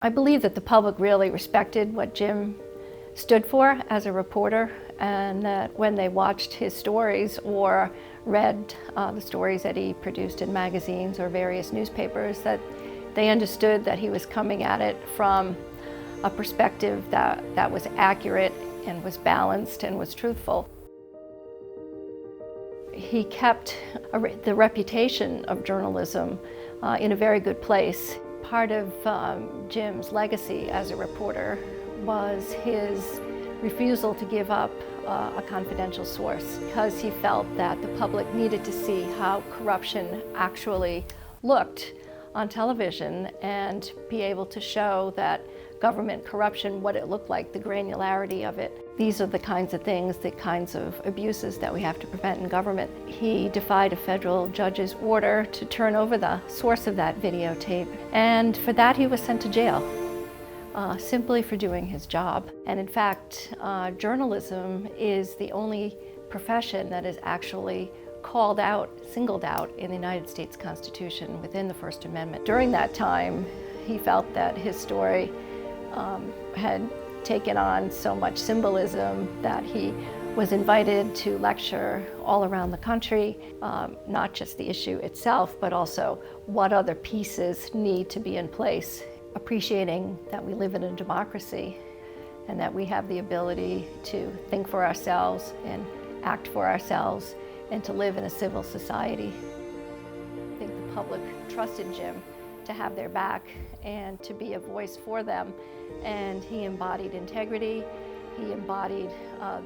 I believe that the public really respected what Jim stood for as a reporter, and that when they watched his stories or read the stories that he produced in magazines or various newspapers, that they understood that he was coming at it from a perspective that was accurate and was balanced and was truthful. He kept the reputation of journalism in a very good place. Part of Jim's legacy as a reporter was his refusal to give up a confidential source, because he felt that the public needed to see how corruption actually looked on television and be able to show that government corruption, what it looked like, the granularity of it. These are the kinds of things, the kinds of abuses that we have to prevent in government. He defied a federal judge's order to turn over the source of that videotape, and for that he was sent to jail, simply for doing his job. And in fact, journalism is the only profession that is actually called out, singled out in the United States Constitution within the First Amendment. During that time, he felt that his story had taken on so much symbolism that he was invited to lecture all around the country, not just the issue itself, but also what other pieces need to be in place, appreciating that we live in a democracy and that we have the ability to think for ourselves and act for ourselves and to live in a civil society. I think the public trusted Jim to have their back and to be a voice for them, and he embodied integrity. He embodied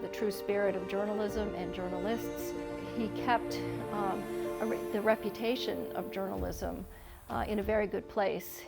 the true spirit of journalism and journalists. He kept the reputation of journalism in a very good place.